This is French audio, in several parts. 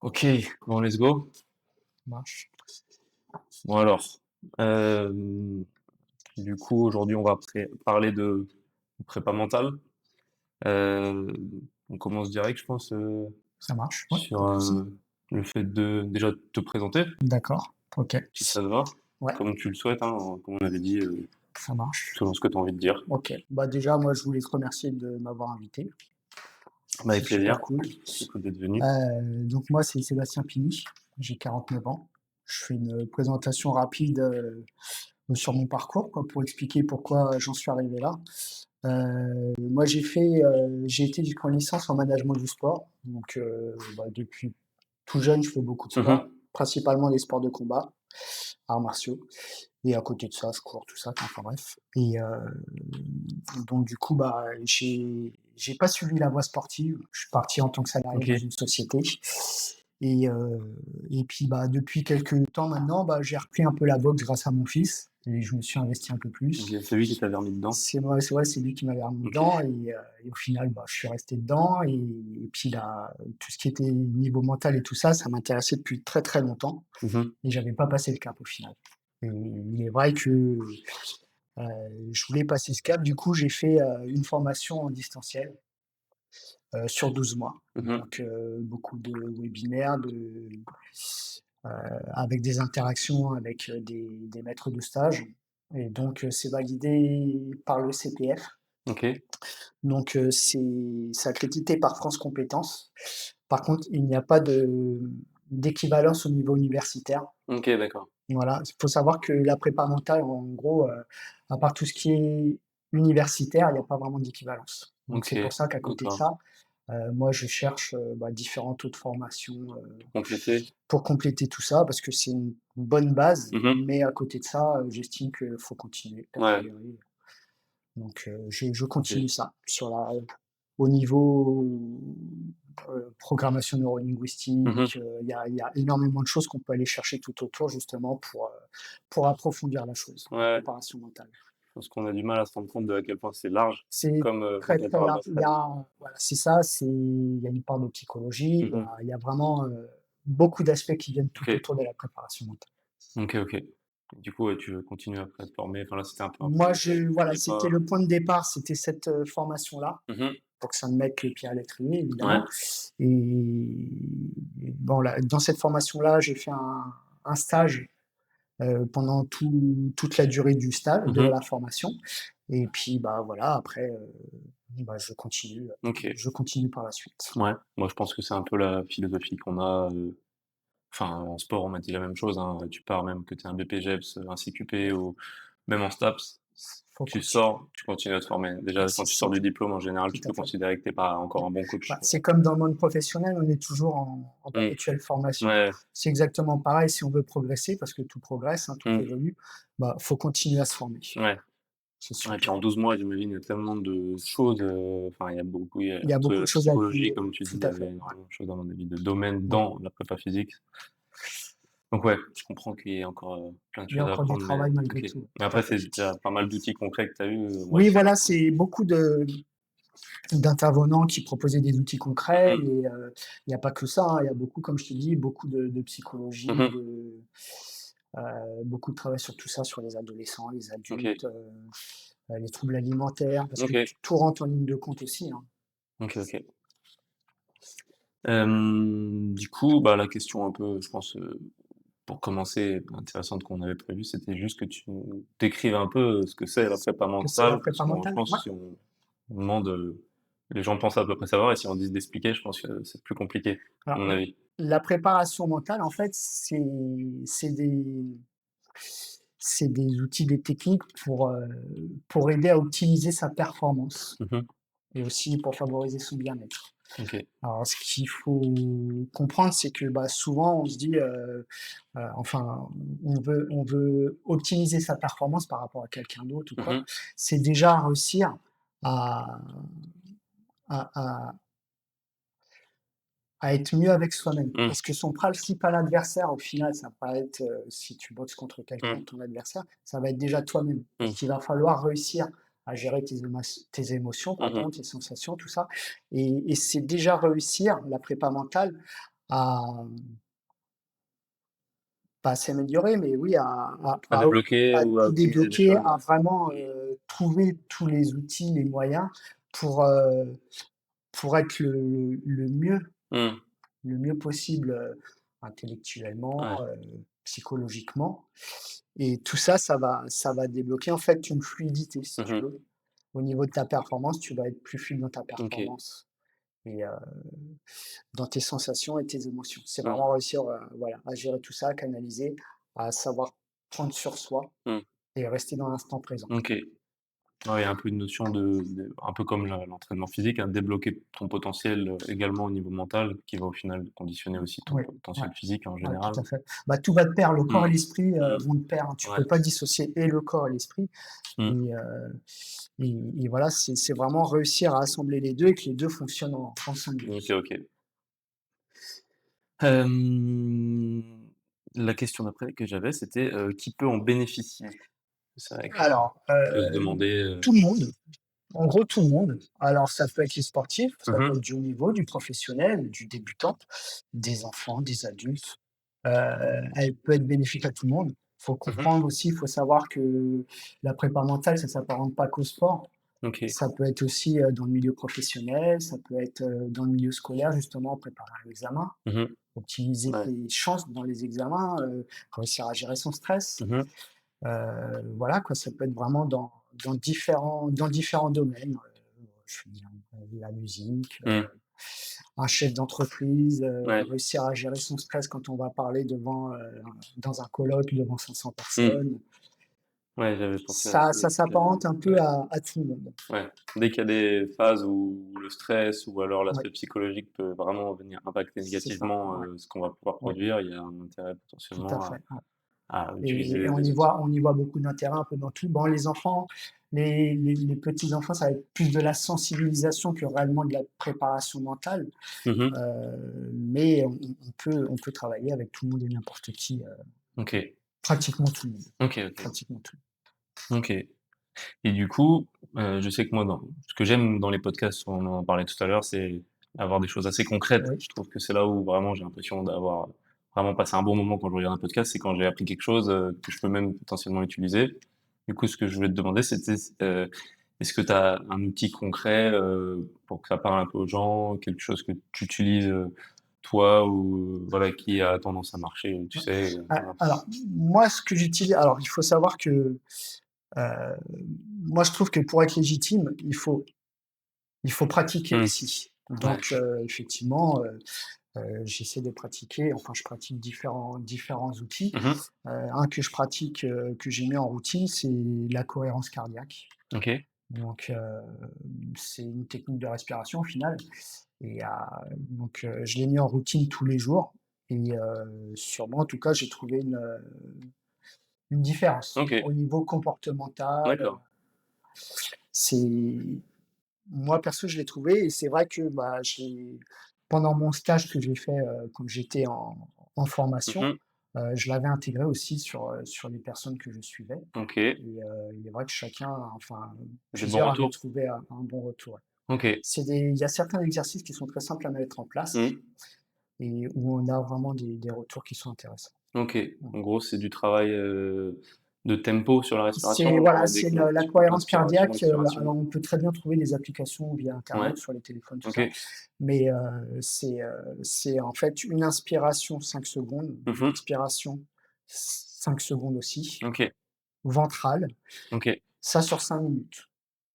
Ok, bon, let's go. Marche. Bon alors, du coup, aujourd'hui, on va parler de prépa mentale. Euh, on commence direct, je pense, Ça marche. Ouais, sur pas de souci. le fait de déjà te présenter, D'accord. Ok. si ça te va, Ouais, comme tu le souhaites, hein, comme on avait dit, ça marche. selon ce que tu as envie de dire. Ok. Bah déjà, moi, je voulais te remercier de m'avoir invité. Bah, avec C'est super plaisir, cool. écoute d'être venu. Donc moi, c'est Sébastien Pini. J'ai 49 ans. Je fais une présentation rapide sur mon parcours, quoi, pour expliquer pourquoi j'en suis arrivé là. Moi, j'ai été jusqu'en licence en management du sport. Donc, depuis tout jeune, je fais beaucoup de sport, Mhm. principalement des sports de combat, arts martiaux. Et à côté de ça, je cours, tout ça, enfin bref. Donc du coup, j'ai pas suivi la voie sportive. Je suis parti en tant que salarié Ok, dans une société. Et, euh, et puis depuis quelques temps maintenant, j'ai repris un peu la boxe grâce à mon fils. Et je me suis investi un peu ok, plus. c'est lui qui t'avait remis dedans. C'est lui qui m'avait remis Ok, dedans. Et au final, je suis resté dedans. Et puis là, tout ce qui était niveau mental et tout ça, ça m'intéressait depuis très très longtemps. mhm. Et j'avais pas passé le cap au final. Et il est vrai que je voulais passer ce cap. Du coup, j'ai fait une formation en distanciel sur 12 mois. Mhm. Donc, beaucoup de webinaires, avec des interactions avec des maîtres de stage. Et donc, c'est validé par le CPF. Ok, Donc, c'est accrédité par France Compétences. Par contre, il n'y a pas d'équivalence au niveau universitaire. ok, d'accord. Voilà, il faut savoir que la prépa mentale, en gros, à part tout ce qui est universitaire, il n'y a pas vraiment d'équivalence. Donc Ok, c'est pour ça qu'à côté de d'accord. ça, moi je cherche différents taux de formation Complété. pour compléter tout ça, parce que c'est une bonne base, Mhm. mais à côté de ça, j'estime qu'il faut continuer, Ouais, d'améliorer. Donc je ok. continue ça au niveau programmation Mhm. neurolinguistique. Il y a énormément de choses qu'on peut aller chercher tout autour justement pour approfondir la chose, la Ouais. préparation mentale. Je pense qu'on a du mal à se rendre compte de à quel point c'est large C'est comme, très comme très large. paramètre. Ouais. Voilà, c'est ça, il y a une part de psychologie, Mhm. il y a vraiment beaucoup d'aspects qui viennent tout Ok, autour de la préparation mentale. ok, ok. Du coup, ouais, tu veux continuer après à te former. Enfin là, c'était un peu un Moi, premier, voilà, premier c'était pas. le point de départ, c'était cette formation-là, Mhm. pour que ça me mette le pied à l'étrier, Ouais, évidemment. Et bon, là, dans cette formation-là, j'ai fait un stage pendant toute la durée du stage, de mhm. la formation. Et puis, voilà, après, Ok. je continue par la suite. Ouais. Moi, je pense que c'est un peu la philosophie qu'on a. Enfin, en sport, on m'a dit la même chose, hein. Tu pars même que tu es un BPGEPS, un CQP ou même en STAPS. Faut Tu continuer. sors, tu continues à te former. Déjà, quand tu C'est sors du tout, diplôme, en général, tout tu à peux fait. considérer que t'es pas encore un bon coach. C'est comme dans le monde professionnel, on est toujours en Mm. perpétuelle formation. Ouais. C'est exactement pareil si on veut progresser, parce que tout progresse, hein, tout Mm. évolue, faut continuer à se former, Ouais. c'est sûr. Ouais, puis en 12 mois, j'imagine, il y a tellement de choses, enfin, il y a beaucoup, Il y a entre beaucoup la de choses à psychologie, accumuler, comme tu dis, tout il y à avait fait. énormément de choses, à mon avis, de domaines Ouais. dans la prépa physique. Donc ouais, je comprends qu'il y ait encore plein de Il y a choses à encore du apprendre, mais travail ok. malgré tout, Mais tout à après, fait. c'est déjà pas mal d'outils concrets que tu as eu. Moi, Oui, je... voilà, c'est beaucoup d'intervenants qui proposaient des outils concrets, Mhm. mais il n'y a pas que ça, hein. Il y a beaucoup, comme je t'ai dit, beaucoup de psychologie, Mhm. beaucoup de travail sur tout ça, sur les adolescents, les Ok, adultes, les troubles alimentaires, parce que ok, tout rentre en ligne de compte aussi, hein. ok, ok. Du coup, bah, la question un peu, je pense, pour commencer, intéressante qu'on avait prévue, c'était juste que tu décrives un peu ce que c'est la prépa Que c'est la mentale, parce prépa que je mentale? pense Ouais. que si on demande, les gens pensent à peu près savoir, et si on dit d'expliquer, je pense que c'est plus compliqué, à Alors, mon avis. la préparation mentale, en fait, c'est des outils, des techniques pour aider à optimiser sa performance Mhm. et aussi pour favoriser son bien-être. Ok. Alors, ce qu'il faut comprendre, c'est que souvent, on se dit, enfin, on veut optimiser sa performance par rapport à quelqu'un d'autre ou quoi. Mhm. C'est déjà réussir à, à, à être mieux avec soi-même. Mm. Parce que son principal adversaire, au final, ça va pas être, si tu boxes contre quelqu'un, Mm. ton adversaire, ça va être déjà toi-même. Parce Mm. qu'il va falloir réussir à gérer tes émotions, pardon, Mhm. tes sensations, tout ça. Et c'est déjà réussir la prépa mentale à, pas à s'améliorer, mais oui, À débloquer à ou à tout optimiser des débloquer, choses? à vraiment, trouver tous les outils, les moyens pour, heu, pour être Mmh. le mieux possible, intellectuellement, Ouais. psychologiquement, et tout ça, ça va débloquer, en fait, une fluidité, si tu Mmh. veux. Au niveau de ta performance, tu vas être plus fluide dans ta OK. performance et dans tes sensations et tes émotions. C'est Mmh. vraiment réussir, voilà, à gérer tout ça, à canaliser, à savoir prendre sur soi Mmh. et rester dans l'instant présent. OK. Ouais, il y a un peu une notion de un peu comme l'entraînement physique, hein, débloquer ton potentiel, également au niveau mental, qui va au final conditionner aussi ton Oui, ouais, potentiel physique en ouais, tout général. à fait. Bah, tout va de pair, le corps et Mmh. l'esprit, Mmh. vont de pair, hein. Tu Ouais. peux pas dissocier et le corps et l'esprit Mmh. et voilà, c'est vraiment réussir à assembler les 2 et que les 2 fonctionnent ensemble. OK, OK. Hem, la question d'après que j'avais, c'était, qui peut en bénéficier? C'est vrai qu'on Alors, peut se demander, tout le monde, en gros tout le monde. Alors ça peut être les sportifs, ça peut mmh être du haut niveau, du professionnel, du débutant, des enfants, des adultes. Elle peut être bénéfique à tout le monde. Faut mh. comprendre aussi, il faut savoir que la prépa mentale, ça s'apparente pas qu'au sport. OK. Ça peut être aussi, dans le milieu professionnel, ça peut être, dans le milieu scolaire, justement, préparer un examen, Mmh. optimiser Ouais. ses chances dans les examens, réussir à gérer son stress. Mmh. Voilà quoi, ça peut être vraiment dans différents domaines, je veux dire, la musique, Mmh. un chef d'entreprise, Ouais. réussir à gérer son stress quand on va parler dans un colloque devant 500 Mmh. personnes. Ouais, j'avais pensé à Ça ce ça cas-là. s'apparente un peu Ouais. à tout le monde. Ouais. Dès qu'il y a des phases où le stress ou alors Ouais, l'aspect psychologique peut vraiment venir impacter c'est ça, négativement, ouais, ce qu'on va pouvoir ouais, produire, il y a un intérêt tout à potentiellement fait, ouais. à Et utiliser on des y outils. voit beaucoup d'intérêt un peu dans tout. Bon, les enfants, les petits enfants, ça va être plus de la sensibilisation que réellement de la préparation mentale. Mmh. Mais on peut travailler avec tout le monde et n'importe qui, OK. pratiquement tout le monde, OK, OK. pratiquement tout. OK. Et du coup, je sais que moi dans ce que j'aime dans les podcasts, on en parlait tout à l'heure, c'est avoir des choses assez concrètes. Oui, Je trouve que c'est là où vraiment j'ai l'impression d'avoir vraiment passé un bon moment quand je regarde un podcast, c'est quand j'ai appris quelque chose, que je peux même potentiellement utiliser. Du coup, ce que je voulais te demander, c'était, est-ce que tu as un outil concret, pour que ça parle un peu aux gens, quelque chose que tu utilises, toi ou voilà, qui a tendance à marcher, tu ouais. sais, voilà. Alors moi, ce que j'utilise, alors il faut savoir que, heu, moi je trouve que pour être légitime, il faut pratiquer Mmh. aussi. Ouais. Donc effectivement, j'essaie de pratiquer, enfin je pratique différents outils. Mmh. Un que je pratique, que j'ai mis en routine, c'est la cohérence cardiaque. OK. Donc c'est une technique de respiration au final et donc je l'ai mis en routine tous les jours et sur moi en tout cas, j'ai trouvé une différence. OK. Au niveau comportemental, D'accord. c'est moi perso, je l'ai trouvé et c'est vrai que, bah, pendant mon stage que j'ai fait, quand j'étais en formation, Mmh. je l'avais intégré aussi sur les personnes que je suivais OK. et il est vrai que chacun, enfin, Des bons plusieurs avaient retours? trouvé un bon retour, ouais. OK. Il y a certains exercices qui sont très simples à mettre en place Mmh. et où on a vraiment des retours qui sont intéressants. OK. Mmh. En gros, c'est du travail, de tempo sur la C'est respiration, voilà, genre des c'est comptes la cohérence inspiration, cardiaque, expiration? alors on peut très bien trouver des applications via Ouais. internet, sur les téléphones, tout OK. ça, mais c'est en fait une inspiration 5 secondes, une Mmh. expiration 5 secondes aussi, OK. ventrale, OK. ça sur 5 minutes.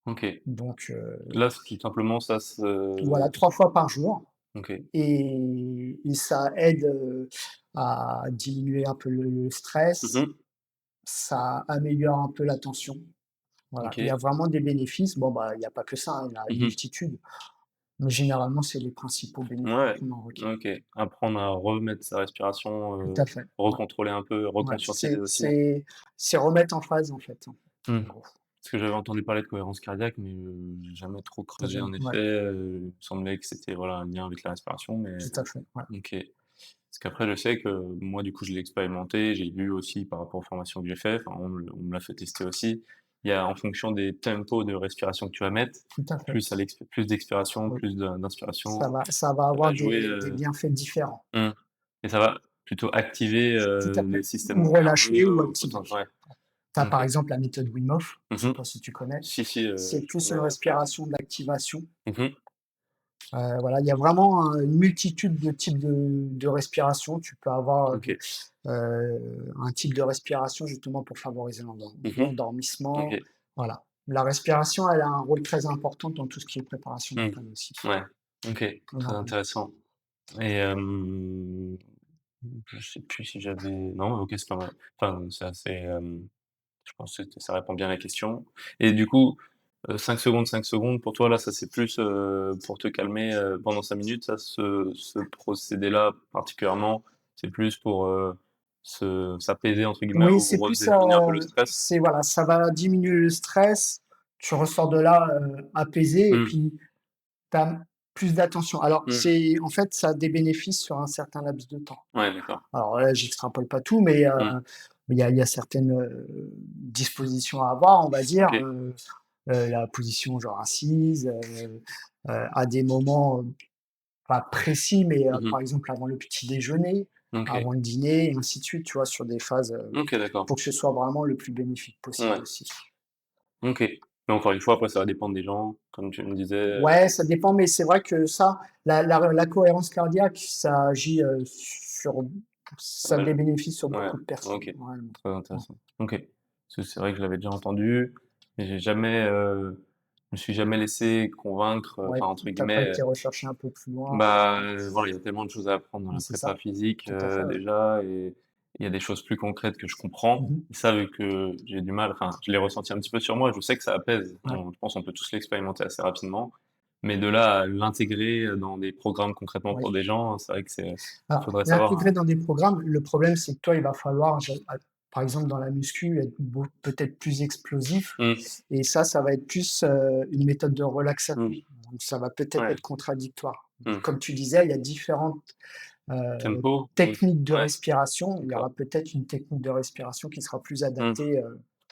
OK. Donc Là, c'est tout simplement ça voilà, se 3 fois par jour OK. et ça aide, à diminuer un peu le stress, Mmh. ça améliore un peu la tension. Voilà, il y a OK. vraiment des bénéfices. Bon, bah, il y a pas que ça, hein, il y en a une Mmh. multitude, mais généralement, c'est les principaux bénéfices Ouais. qu'on en retient. OK. Apprendre à remettre sa respiration, Tout à fait, ouais, recontrôler un peu, ouais, reconscientiser aussi. c'est remettre en phase, en fait, hein, Mmh. en gros. Parce que j'avais entendu parler de cohérence cardiaque, mais j'ai jamais trop Tu creusé jamais en ouais, effet, il me semblait que c'était, voilà, un lien avec la respiration, mais tout à fait, ouais. OK. Parce qu'après je sais que moi, du coup, je l'ai expérimenté, j'ai vu aussi par rapport aux formations que j'ai fait, enfin on me l'a fait tester aussi il y a en fonction des tempos de respiration que tu vas mettre, tout à fait. plus d'expiration, Oui. plus d'inspiration, Ça va ça va avoir jouer. des bienfaits différents. Mmh. Et ça va plutôt activer Tout à les fait. systèmes Ou relâcher nerveux ou ou activer. ouais. Tu as OK. par exemple la méthode Wim Hof, je sais Mmh. pas si tu connais. Si, si, C'est je plus connais une après. respiration d'activation. Mmh. Voilà, il y a vraiment une multitude de types de respiration. Tu peux avoir OK. un type de respiration justement pour favoriser Mmh. l'endormissement. OK. Voilà. La respiration, elle a un rôle très important dans tout ce qui est préparation Mmh. mentale aussi. Ouais. OK. Très Énormément. intéressant. Et je sais plus si j'avais non, OK, c'est pas mal. Enfin, c'est assez, je pense que ça répond bien à la question. Et du coup, 5 secondes pour toi là, ça c'est plus, pour te calmer, pendant 5 minutes, ça ce procédé-là particulièrement, c'est plus pour, se «s'apaiser» entre guillemets Oui, ou c'est plus, redéterminer un peu le stress? c'est voilà, ça va diminuer le stress. Tu ressors de là, apaisé et Mmh. puis tu as plus d'attention. Alors Mmh. c'est en fait, ça a des bénéfices sur un certain laps de temps. Ouais, d'accord. Alors là, j'extrapole pas tout, mais Mmh. il y a certaines, dispositions à avoir, on va dire, OK. la position genre assise, à des moments, pas précis, mais Mmh mh. par exemple avant le petit déjeuner, OK. avant le dîner et ainsi de suite, tu vois? Sur des phases, OK, d'accord. pour que ce soit vraiment le plus bénéfique possible Ouais. aussi. OK. Mais encore une fois, après ça va dépendre des gens, comme tu me disais, Ouais, ça dépend, mais c'est vrai que ça, la cohérence cardiaque, ça agit, pas ça a des mal. bénéfices sur Ouais, beaucoup de personnes, OK, réellement. très Ouais. intéressant. OK. Parce que c'est vrai que je l'avais déjà entendu, mais j'ai jamais, je me suis jamais laissé convaincre, Ouais, enfin entre tu pas guillemets, été rechercher un peu plus loin. bah, voilà, il y a tellement de choses à apprendre dans Ouais, la c'est prépa ça, physique, tout à fait, ouais. déjà et il y a des choses plus concrètes que je comprends. Mmh. Et ça, vu que j'ai du mal, enfin, je l'ai ressenti un petit peu sur moi, je sais que ça apaise. Ouais. Je pense qu'on peut tous l'expérimenter assez rapidement, mais de là à l'intégrer, dans des programmes concrètement pour Oui. des gens, c'est vrai que Alors, faudrait savoir, l'intégrer dans des programmes, le problème, c'est que toi, il va falloir, par exemple, dans la muscu, être peut-être plus explosif. mmh, Et ça va être plus une méthode de relaxation. mmh, Donc, ça va peut-être ouais, être contradictoire. mmh. Comme tu disais, il y a différentes Tempo? Mmh, techniques de ouais, respiration. Il y d'accord. aura peut-être une technique de respiration qui sera plus Mmh, adaptée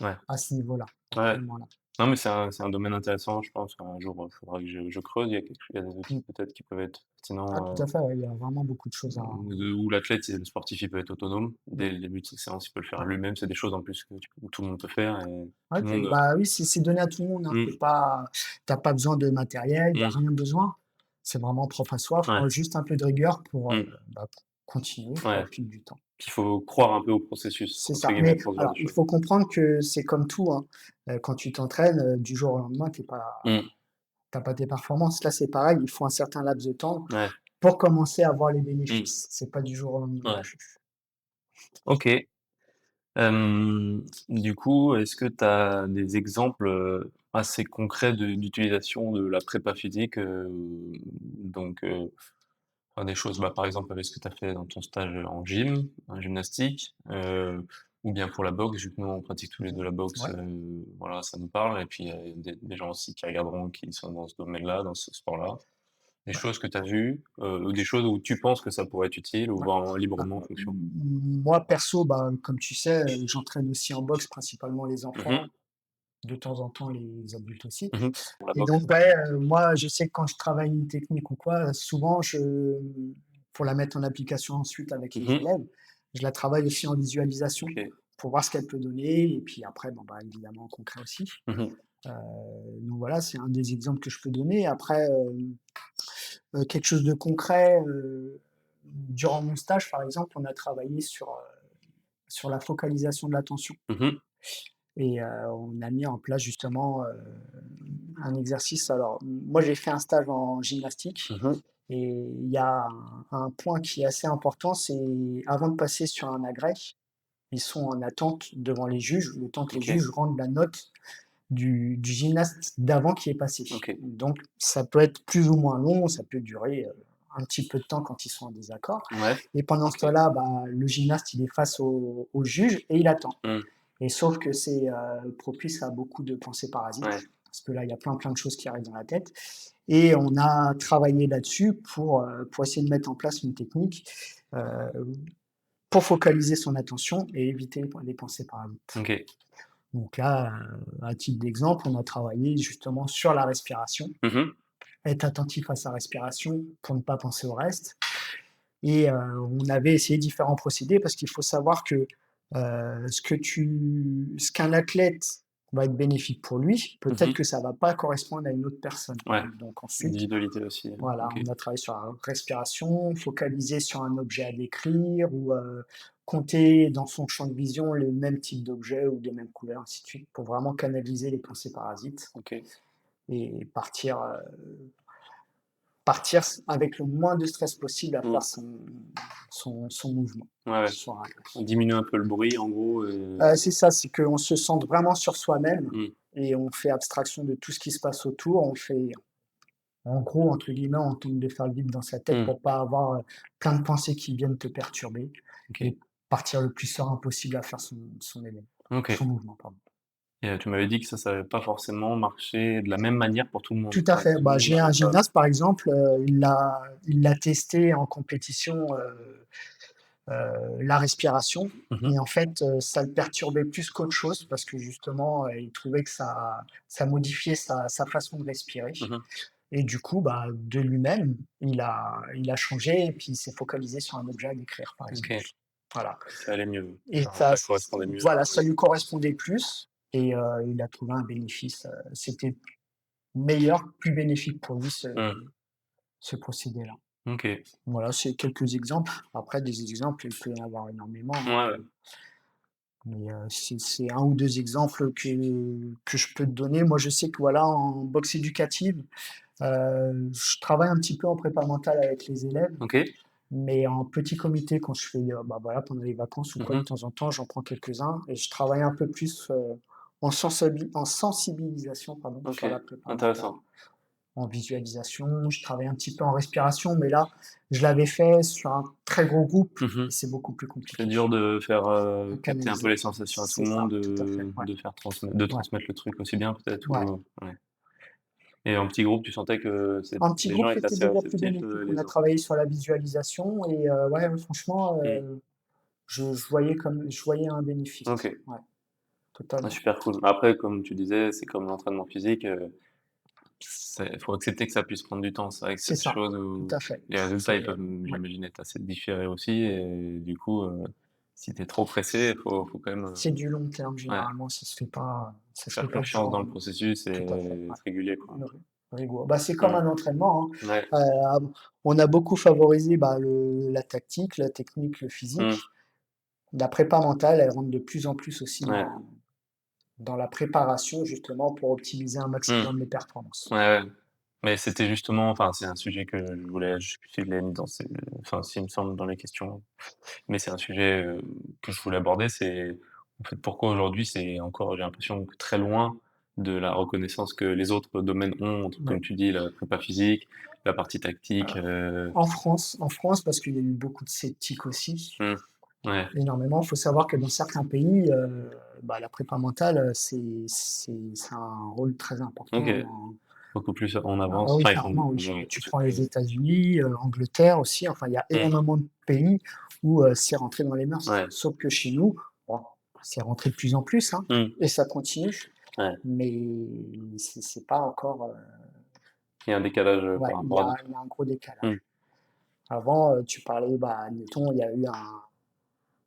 ouais, à ce niveau-là, à ce ouais. moment-là. Non, mais c'est un domaine intéressant, je pense qu'un jour, il faudra que je creuse. Il y a des outils Mm. peut-être qui peuvent être Ah, pertinents, tout à fait, ouais, il y a vraiment beaucoup de choses à. où l'athlète, le sportif, il peut être autonome. Oui. Dès le début de sa séance, il peut le faire lui-même. C'est des choses en plus que tout le monde peut faire et Ouais, tout le monde, bah oui, c'est donné à tout le monde, hein. mmh, C'est pas, t'as pas besoin de matériel, il y a mmh, rien besoin. C'est vraiment propre à soi. ouais, Faut juste un peu de rigueur mmh, pour continuer quoi, ouais. au fil du temps. Qu'il faut croire un peu au «processus» C'est entre ça. guillemets Mais pour ce genre alors, de il choses. faut comprendre que c'est comme tout, hein. Quand tu t'entraînes, du jour au lendemain, Mmh, tu pas tes performances. Là, c'est pareil, il faut un certain laps de temps ouais, pour commencer à voir les mmh, bénéfices. C'est pas du jour au lendemain non ouais. plus. OK. Du coup, est-ce que tu as des exemples, assez concrets d'utilisation de la prépa physique, donc enfin des choses, bah, par exemple avec ce que tu as fait dans ton stage, en gym, en gymnastique, ou bien pour la boxe, vu que nous on pratique tous les 2 la boxe, Ouais. voilà, ça nous parle et puis il y a des gens aussi qui regarderont qui sont dans ce domaine-là, dans ce sport-là. Des Ouais. choses que tu as vues, ou des choses où tu penses que ça pourrait être utile ou Ouais. vraiment Ah, librement en fonction? moi perso, bah, comme tu sais, j'entraîne aussi en boxe, principalement les Mmh mh. enfants, de temps en temps les adultes aussi. Mmh. Pour la Et donc boxe. ouais, moi je sais que quand je travaille une technique ou quoi, souvent pour la mettre en application ensuite avec les Mmh. élèves, je la travaille aussi en visualisation OK. pour voir ce qu'elle peut donner et puis après, bon, bah, évidemment en concret aussi. Mmh. Heu, donc voilà, c'est un des exemples que je peux donner. Après, quelque chose de concret, durant mon stage, par exemple, on a travaillé sur la focalisation de l'attention Mmh. et on a mis en place justement, un exercice. Alors, moi, j'ai fait un stage en gymnastique Mmh. et il y a un point qui est assez important, c'est avant de passer sur un agrès, ils sont en attente devant les juges, le temps que les OK. juges rendent la note du gymnaste d'avant qui est passé. OK. Donc ça peut être plus ou moins long, ça peut durer, un petit peu de temps quand ils sont en désaccord Ouais. et pendant ce OK. temps-là, bah, le gymnaste, il est face au juge et il attend Mmh. et sauf que c'est, propice à beaucoup de pensées parasites Ouais. parce que là, il y a plein de choses qui arrivent dans la tête et on a travaillé là-dessus pour essayer de mettre en place une technique, heu, pour focaliser son attention et éviter les pensées parasites. OK. Donc là, à titre d'exemple, on a travaillé justement sur la respiration, Mmh. être attentif à sa respiration pour ne pas penser au reste. Et on avait essayé différents procédés parce qu'il faut savoir que, ce qu'un athlète va être bénéfique pour lui, peut-être Mmh. que ça va pas correspondre à une autre personne. Ouais, Donc ensuite, individualité aussi, voilà, OK. on a travaillé sur la respiration, focaliser sur un objet à décrire ou, compter dans son champ de vision les mêmes types d'objets ou des mêmes couleurs, ainsi de suite, pour vraiment canaliser les pensées parasites OK. et partir avec le moins de stress possible à faire Mmh. son mouvement. Ouais, ouais. Soit On diminue un peu le bruit en gros, c'est ça, c'est qu'on se centre vraiment sur soi-même mmh, et on fait abstraction de tout ce qui se passe autour. On fait, en gros, entre guillemets, on tente de faire le vide dans sa tête mmh, pour pas avoir, plein de pensées qui viennent te perturber OK, et partir le plus serein possible à faire son événement, OK. son mouvement, pardon. Et tu m'avais dit que ça avait pas forcément marché de la même manière pour tout le monde. Tout à Ouais, fait. tout le Bah, monde j'ai un n'avait pas gymnaste, par exemple, il l'a testé en compétition, la respiration mmh et en fait, ça le perturbait plus qu'autre chose parce que justement, il trouvait que ça modifiait sa façon de respirer mh. et du coup, bah, de lui-même, il a changé et puis il s'est focalisé sur un objet à décrire, par exemple. OK, Voilà ça allait mieux. et Ça correspondait mieux. voilà, ça lui correspondait plus et il a trouvé un bénéfice, c'était meilleur, plus bénéfique pour lui Mmh, ce procédé-là. OK. Voilà, c'est quelques exemples. Après des exemples, il peut y en avoir énormément, Ouais, hein. ouais. Mais c'est 1 ou 2 exemples que je peux te donner. Moi, je sais que, voilà, en boxe éducative, je travaille un petit peu en prépa mentale avec les élèves, OK. mais en petit comité quand je fais, bah, voilà, pendant les vacances ou quoi, de Mmh. temps en temps, j'en prends quelques-uns et je travaille un peu plus, en sensibilisation, pardon, OK, sur la prépa mentale. intéressant. En visualisation, je travaille un petit peu en respiration, mais là, je l'avais fait sur un très gros groupe Mmh. et c'est beaucoup plus C'est compliqué dur de faire, à capter un peu canaliser. les sensations à tout C'est le monde, ça, tout à fait, ouais. de faire de Ouais, transmettre le truc aussi bien peut-être ouais. ou ouais. Et en petit groupe, tu sentais que En petit les gens groupe, étaient c'était assez déjà plus réceptifs, bénéfique. On les a autres? travaillé sur la visualisation et ouais, franchement, Mmh. je voyais un bénéfice. OK. Ouais, Ah totalement. super cool. Après, comme tu disais, c'est comme l'entraînement physique, c'est faut accepter que ça puisse prendre du temps. C'est vrai que c'est C'est des ça, choses tout où à fait. les résultats, ils C'est peuvent, ouais, j'imagine, être assez différés aussi et du coup, si tu es trop pressé, faut quand même, c'est du long terme ouais, généralement, ça se fait faire pas du confiance jour au dans le lendemain. processus et Tout à fait, ouais. être régulier, quoi. Le rigoureux. Bah, c'est comme Mmh. un entraînement, Ouais. hein. On a beaucoup favorisé, bah, la tactique, la technique, le Mmh. physique. La prépa mentale, elle rentre de plus en plus aussi Ouais. dans la préparation justement pour optimiser un Mmh. maximum les performances. Ouais, ouais. Mais c'était justement enfin, c'est un sujet que je l'ai mis dans ces enfin, s'il me semble dans les questions, mais c'est un sujet, que je voulais aborder, c'est en fait pourquoi aujourd'hui c'est encore j'ai l'impression que très loin de la reconnaissance que les autres domaines ont, entre Ouais. comme tu dis, la prépa physique, la partie tactique, En France, parce qu'il y a eu beaucoup de sceptiques aussi, mmh, ouais, énormément. Il faut savoir que dans certains pays, bah, la prépa mentale, c'est un rôle très OK, important dans beaucoup plus en ah avance, oui, enfin ils font clairement, oui. ouais, Tu je prends les États-Unis, Angleterre aussi, enfin, il y a mmh, énormément de pays où, c'est rentré dans les mœurs. ouais, Sauf que chez nous, bon, c'est rentré de plus en plus, hein, mmh, et ça continue, ouais. mais c'est pas encore, Il y a un décalage, ouais, par il y rapport à a d'autres. il y a un gros Mmh, décalage. Avant, tu parlais, bah, admettons, il y a eu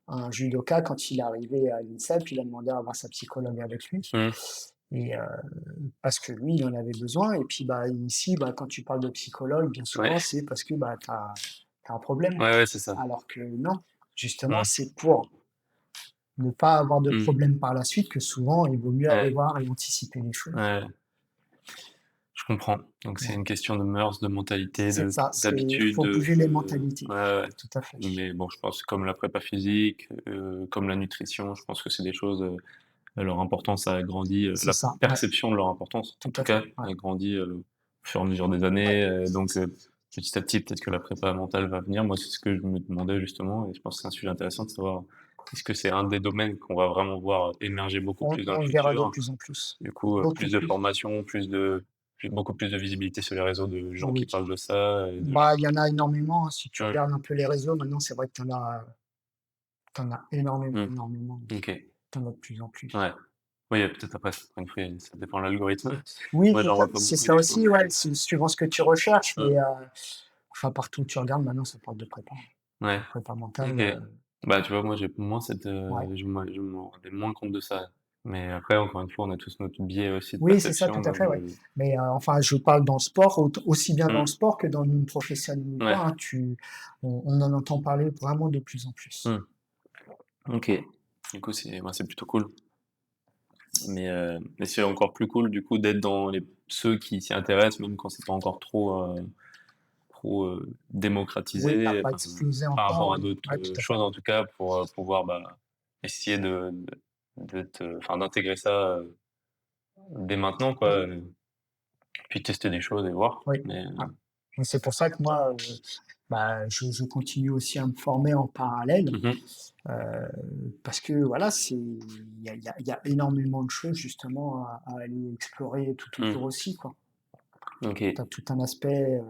un judoka, quand il est arrivé à l'INSEP, il a demandé à avoir sa psychologue avec lui mmh, et parce que lui, il en avait besoin et puis, bah, ici, bah, quand tu parles de psychologue, bien ouais, souvent, c'est parce que, bah, tu as un problème. ouais, ouais, c'est ça. Alors que non, justement, Mmh, c'est pour ne pas avoir de mmh, problème par la suite que souvent, il vaut mieux aller ouais, voir et anticiper les choses. ouais. Je comprends. Donc c'est Ouais, une question de mœurs, de mentalité, c'est ça, d'habitude, faut bouger les mentalités, ouais, ouais. tout à fait. Mais bon, je pense que comme la prépa physique, comme la nutrition, je pense que c'est des choses, leur importance a grandi, C'est la ça, ouais, perception de leur importance, en tout tout à fait, cas, ouais. a grandi, au fur et à mesure des Ouais, années, donc petit à petit, peut-être que la prépa mentale va venir. Moi, c'est ce que je me demandais justement et je pense que c'est un sujet intéressant de savoir, est-ce que c'est un des domaines qu'on va vraiment voir émerger beaucoup plus dans le on le verra de futur? plus en plus, Du coup, beaucoup plus de plus. formation, beaucoup plus de visibilité sur les réseaux de gens qui Oui. parlent de ça et de Bah, il y en a énormément, hein. Si tu mmh, regardes un peu les réseaux, maintenant, c'est vrai que tu en as énormément, mmh, énormément. OK, Tu en as de plus en plus. ouais. Oui, peut-être après, encore une fois, ça dépend de l'algorithme. Oui, Moi, j'en vois pas c'est beaucoup ça du coup. aussi, ouais, c'est suivant ce que tu recherches, Mmh. mais enfin, partout où tu regardes, maintenant, ça parle de prépa. Ouais, Prépa mentale, OK. Bah, tu vois, moi, j'ai moins cette, ouais. je me rendais moins compte de ça. Mais après, encore une fois, on a tous notre biais aussi de Oui, c'est ça, tout perception, à donc fait, ouais. Mais enfin, je parle dans le sport, aussi bien dans le mmh, sport que dans le monde professionnel ou ouais, quoi, hein, on en entend parler vraiment de plus en plus. mmh, OK. Du coup, c'est plutôt cool. Mais c'est encore plus cool, du coup, d'être dans ceux qui s'y intéressent, même quand c'est pas encore trop, Oui, ça n'a démocratisé, pas enfin, explosé par encore, rapport à oui. d'autres, Ouais, tout à fait. choses, en tout cas, pour, pouvoir, bah, essayer d'intégrer ça, dès maintenant, quoi, Oui, puis tester des choses et voir. oui. Mais, Ouais. Donc, c'est pour ça que moi, bah, je continue aussi à me former en parallèle, mmh mh. euh, parce que voilà, il y a énormément de choses justement à aller explorer tout Mmh. autour aussi, quoi. Tu OK. as tout un aspect,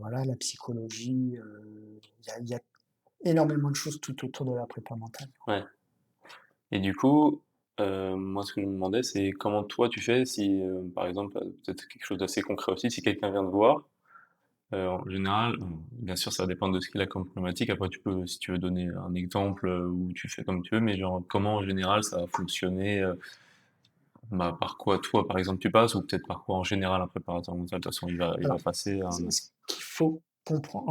voilà, la psychologie, il y a énormément de choses tout autour de la prépa mentale. Ouais. Et du coup, moi, ce que je me demandais, c'est comment toi tu fais si, par exemple, peut-être quelque chose d'assez concret aussi, si quelqu'un vient te voir, en général, bien sûr, ça va dépendre de ce qu'il a comme problématique. Après, tu peux, si tu veux donner un exemple, ou tu fais comme tu veux, mais genre, comment en général ça va fonctionner, bah, par quoi toi, par exemple, tu passes ou peut-être par quoi en général un préparateur mental? De toute façon, il va Alors, passer un ce qu'il faut comprendre,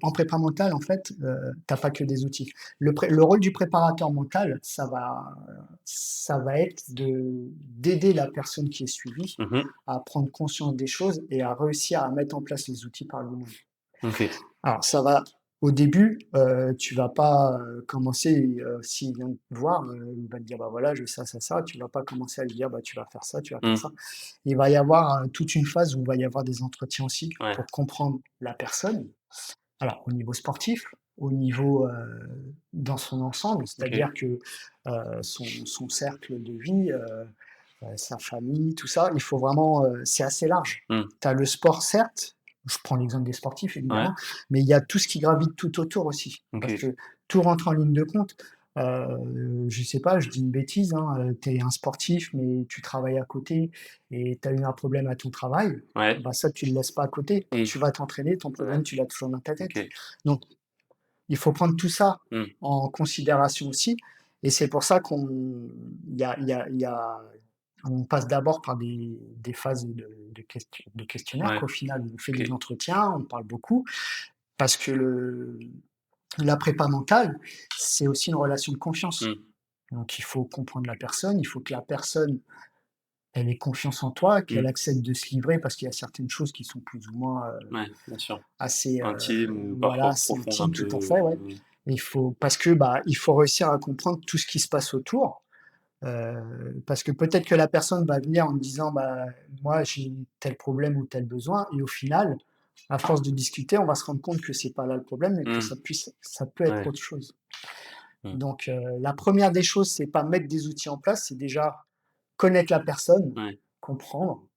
en prépa mentale, en fait, tu pas que des outils. Le rôle du préparateur mental, ça va être d'aider la personne qui est suivie mmh mh. à prendre conscience des choses et à réussir à mettre en place les outils par lui-même. OK. Alors ça va au début, tu vas pas, commencer, s'il vient te voir, il va te dire: «Bah, voilà, je ça, ça, ça». Tu vas pas commencer à lui dire: «Bah, tu vas faire ça, tu vas faire Mmh. ça». Il va y avoir, toute une phase où il va y avoir des entretiens aussi Ouais. pour comprendre la personne. Alors au niveau sportif, au niveau, dans son ensemble, OK. c'est-à-dire que, son cercle de vie, sa famille, tout ça, il faut vraiment, c'est assez large. Mmh. Tu as le sport certes, je prends l'exemple des sportifs Ouais. évidemment, mais il y a tout ce qui gravite tout autour aussi. Parce OK. que tout rentre en ligne de compte. Je sais pas, je dis une bêtise, hein, tu es un sportif, mais tu travailles à côté et tu as eu un problème à ton travail, Ouais. bah ça tu le laisses pas à côté. Mmh. Tu vas t'entraîner, ton Ouais. problème tu l'as toujours dans ta tête. OK. Donc il faut prendre tout ça Mmh. en considération aussi et c'est pour ça qu'on il y a on passe d'abord par des phases de questionnaire Ouais. qu'au final, on fait des OK. entretiens, on parle beaucoup parce que la prépa mentale, c'est aussi une relation de confiance. Mmh. Donc il faut comprendre la personne, il faut que la personne, elle ait confiance en toi, qu'elle Mmh. accepte de se livrer parce qu'il y a certaines choses qui sont plus ou moins, Ouais, bien sûr. assez, Intime ou voilà, parfois assez profonde un intimes, tout à peu. fait, ouais. Il faut parce que, bah, il faut réussir à comprendre tout ce qui se passe autour. Parce que peut-être que la personne va venir en me disant: «Bah, moi, j'ai tel problème ou tel besoin» et au final, à force de discuter, on va se rendre compte que c'est pas là le problème et que Mmh. ça peut être Ouais. autre chose. Mmh. Donc, la première des choses, c'est pas mettre des outils en place, c'est déjà connaître la personne, Ouais. comprendre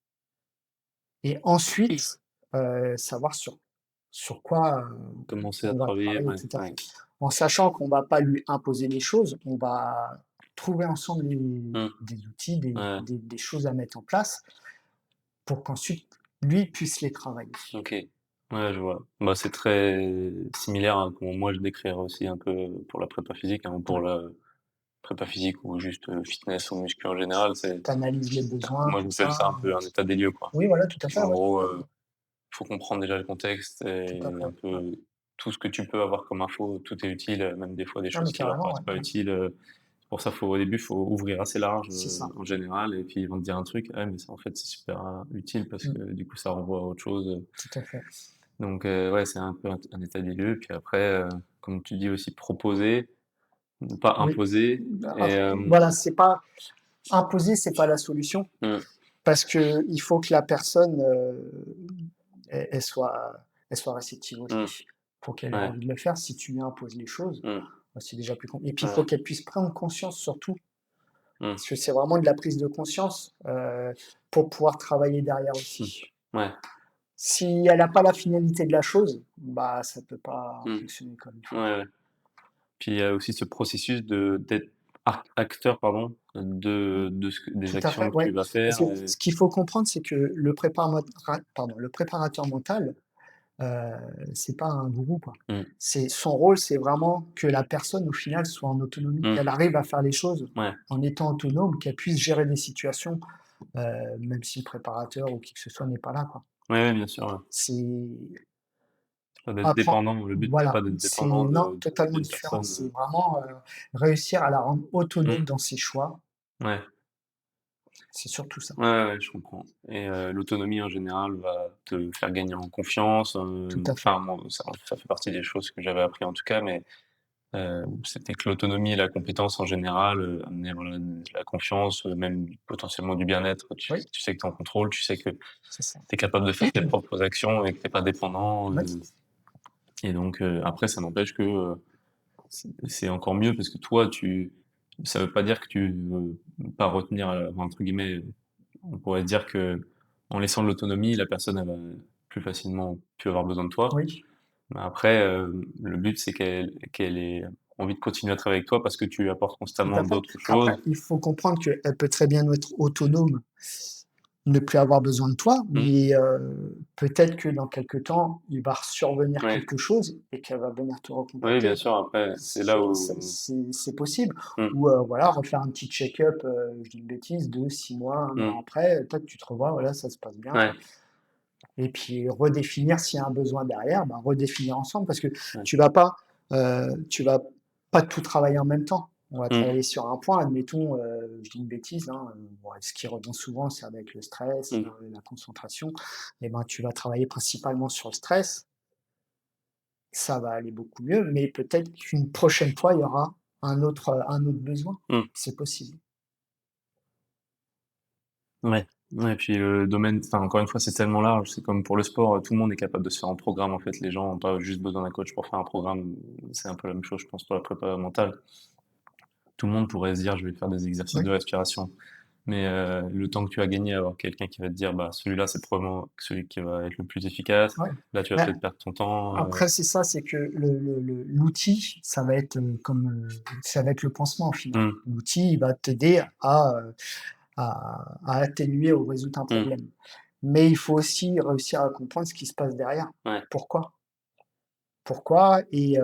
et ensuite, savoir sur quoi, Commencer à on va travailler, travailler, ouais, tout à ouais. fait. En sachant qu'on va pas lui imposer les choses, on va trouver ensemble Mmh. des outils, des Ouais. des des choses à mettre en place pour qu'ensuite lui puisse les travailler. OK. Ouais, je vois. Bah, c'est très similaire à comment moi je décrirais aussi un peu pour la prépa physique, hein, pour Ouais. la prépa physique ou juste, fitness ou muscu en général, c'est Tu analyses les besoins, moi tout j'appelle ça ça. un peu un état des lieux, quoi. Oui, voilà, tout à fait, En ouais, gros, faut comprendre déjà le contexte tout et à fait, un ouais. peu tout ce que tu peux avoir comme info, tout est utile, même des fois des Non, mais choses qui leur carrément, paraissent ouais, pas ouais, utiles, pour ça, au début, faut ouvrir assez large, c'est ça. en général et puis ils vont te dire un truc: «Ah mais ça, en fait, c'est super, utile» parce Mmh, que du coup, ça renvoie à autre chose, tout à fait. donc ouais, c'est un peu un état des lieux puis après, comme tu dis aussi proposer, ne pas Oui. imposer et Voilà, c'est pas imposer, c'est pas la solution mmh, parce que il faut que la personne, elle soit réceptive mmh, aussi, pour qu'elle ait ouais, envie de le faire. Si tu lui imposes les choses, mmh, bah, c'est déjà plus com et puis il faut ouais, qu'elle puisse prendre conscience surtout, mmh, parce que c'est vraiment de la prise de conscience, pour pouvoir travailler derrière mmh, aussi. ouais, Si elle a pas la finalité de la chose, bah, ça peut pas mmh, fonctionner comme il ouais, faut. ouais. Puis il y a aussi ce processus d'être acteur, pardon, des Tout à actions fait, que tu ouais. vas Parce faire. que ce qu'il faut comprendre, c'est que le préparateur mental, heu, c'est pas un gourou, quoi. Mmh. Son rôle, c'est vraiment que la personne, au final, soit en autonomie, Mmh. qu'elle arrive à faire les choses Ouais. en étant autonome, qu'elle puisse gérer des situations, même si le préparateur ou qui que ce soit n'est pas là, quoi. Ouais, ouais, bien sûr, ouais. C'est C'est pas d'être apprend dépendant. Le but, c'est Voilà, pas d'être c'est dépendant non, totalement d'une différent. personne, C'est vraiment, réussir à la rendre autonome mmh. dans ses choix, Ouais. c'est surtout ça. Ouais, ouais, ouais, je comprends et l'autonomie en général va te faire gagner en confiance, Tout à fait. enfin moi ça fait partie des choses que j'avais appris en tout cas, mais c'était que l'autonomie et la compétence en général, amenaient voilà de la confiance, même potentiellement du bien-être. Oui, Tu sais que tu es en contrôle, tu sais que tu c'est ça. es capable de faire tes propres actions et que tu es pas dépendant, Ouais, et donc après ça n'empêche que, c'est encore mieux parce que toi ça veut pas dire que tu veux pas retenir, entre guillemets, on pourrait se dire que en laissant de l'autonomie, la personne elle va plus facilement plus avoir besoin de toi. oui, Mais après, le but c'est qu'elle ait envie de continuer à travailler avec toi parce que tu apportes tout constamment à fait. d'autres Après, choses. il faut comprendre qu'elle peut très bien être autonome, ne plus avoir besoin de toi, Mmh. mais peut-être que dans quelque temps, il va survenir Ouais. quelque chose et qu'elle va venir te Oui, bien recontacter. sûr, après, c'est là où C'est possible. mmh, Ou voilà, refaire un petit check-up, je dis une bêtise, 2, 6 mois, 1 an mmh, après, tac, tu te revois, voilà, ça se passe bien. ouais, Et puis redéfinir s'il y a un besoin derrière, ben, redéfinir ensemble parce que ouais, tu vas pas tout travailler en même temps. On va mmh, travailler sur un point, admettons, je dis une bêtise, hein, bon, ce qui revient souvent, c'est avec le stress, mmh, la concentration. Et ben, tu vas travailler principalement sur le stress, ça va aller beaucoup mieux, mais peut-être qu'une prochaine fois, il y aura un autre besoin. mmh. C'est possible. Ouais, ouais, et puis le domaine, enfin, encore une fois, c'est tellement large. C'est comme pour le sport, tout le monde est capable de se faire un programme. En fait, les gens ont pas juste besoin d'un coach pour faire un programme. C'est un peu la même chose, je pense, pour la prépa mentale. Tout le monde pourrait se dire, je vais faire des exercices Oui, de respiration. Mais le temps que tu as gagné à avoir quelqu'un qui va te dire, bah, celui-là, c'est probablement celui qui va être le plus efficace. ouais. Là, tu vas Mais peut-être perdre ton temps. après, c'est ça, c'est que l'outil, ça va être ça va être le pansement au final. Mmh, L'outil, il va t'aider à atténuer ou résoudre un mmh, problème. Mais il faut aussi réussir à comprendre ce qui se passe derrière. ouais, Pourquoi? Pourquoi? Et